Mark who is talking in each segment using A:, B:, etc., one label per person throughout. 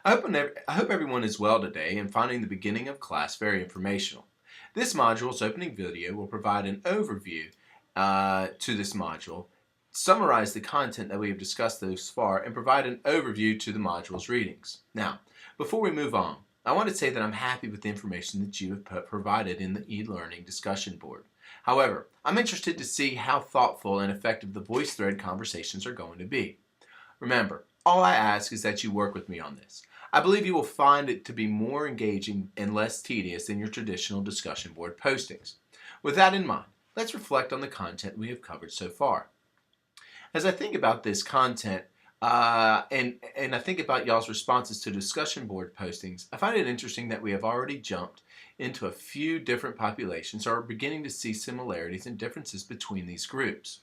A: I hope everyone is well today and finding the beginning of class very informational. This module's opening video will provide an overview to this module, summarize the content that we have discussed thus far, and provide an overview to the module's readings. Now, before we move on, I want to say that I'm happy with the information that you have provided in the e-learning discussion board. However, I'm interested to see how thoughtful and effective the VoiceThread conversations are going to be. Remember, all I ask is that you work with me on this. I believe you will find it to be more engaging and less tedious than your traditional discussion board postings. With that in mind, let's reflect on the content we have covered so far. As I think about this content, and I think about y'all's responses to discussion board postings, I find it interesting that we have already jumped into a few different populations or are beginning to see similarities and differences between these groups.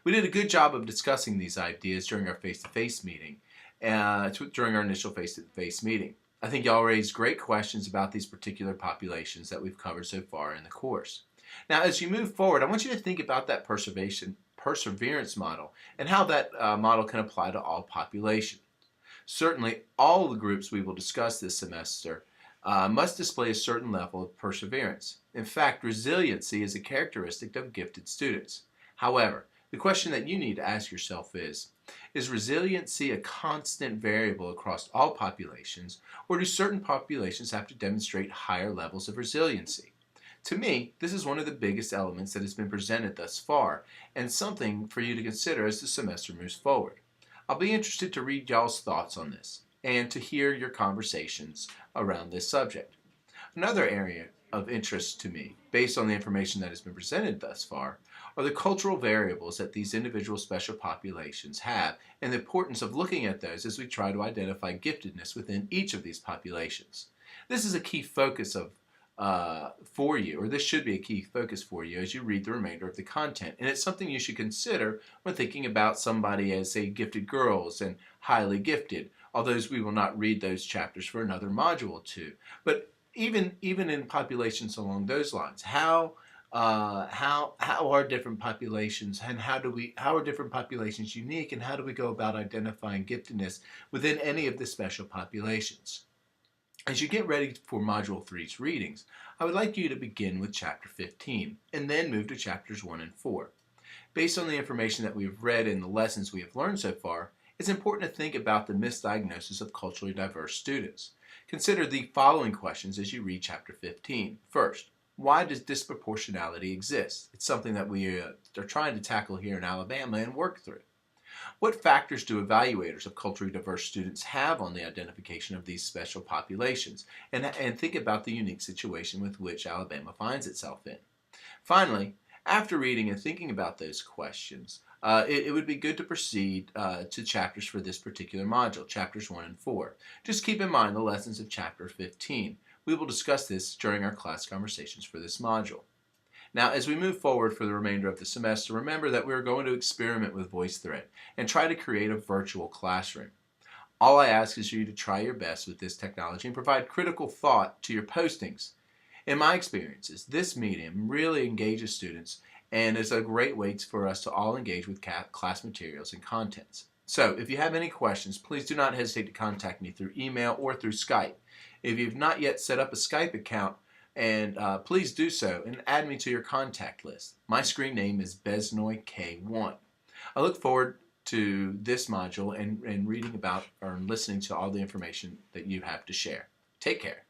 A: We did a good job of discussing these ideas during our face-to-face meeting, during our initial face-to-face meeting. I think y'all raised great questions about these particular populations that we've covered so far in the course. Now, as you move forward, I want you to think about that perseverance model and how that model can apply to all populations. Certainly, all the groups we will discuss this semester must display a certain level of perseverance. In fact, resiliency is a characteristic of gifted students. However, the question that you need to ask yourself is resiliency a constant variable across all populations, or do certain populations have to demonstrate higher levels of resiliency? To me, this is one of the biggest elements that has been presented thus far, and something for you to consider as the semester moves forward. I'll be interested to read y'all's thoughts on this, and to hear your conversations around this subject. Another area of interest to me, based on the information that has been presented thus far, are the cultural variables that these individual special populations have and the importance of looking at those as we try to identify giftedness within each of these populations. This is a key focus for you, or this should be a key focus for you as you read the remainder of the content, and it's something you should consider when thinking about somebody as, say, gifted girls and highly gifted, although we will not read those chapters for another module or two. But even in populations along those lines, how are different populations and how are different populations unique, and how do we go about identifying giftedness within any of the special populations? As you get ready for Module 3's readings, I would like you to begin with Chapter 15 and then move to Chapters 1 and 4. Based on the information that we have read and the lessons we have learned so far, it's important to think about the misdiagnosis of culturally diverse students. Consider the following questions as you read Chapter 15. First, why does disproportionality exist? It's something that we are trying to tackle here in Alabama and work through. What factors do evaluators of culturally diverse students have on the identification of these special populations? And think about the unique situation with which Alabama finds itself in. Finally, after reading and thinking about those questions, it would be good to proceed to chapters for this particular module, Chapters 1 and 4. Just keep in mind the lessons of Chapter 15. We will discuss this during our class conversations for this module. Now, as we move forward for the remainder of the semester, remember that we are going to experiment with VoiceThread and try to create a virtual classroom. All I ask is for you to try your best with this technology and provide critical thought to your postings. In my experiences, this medium really engages students and is a great way for us to all engage with class materials and contents. So, if you have any questions, please do not hesitate to contact me through email or through Skype. If you've not yet set up a Skype account, please do so and add me to your contact list. My screen name is BesnoyK1. I look forward to this module and reading about or listening to all the information that you have to share. Take care.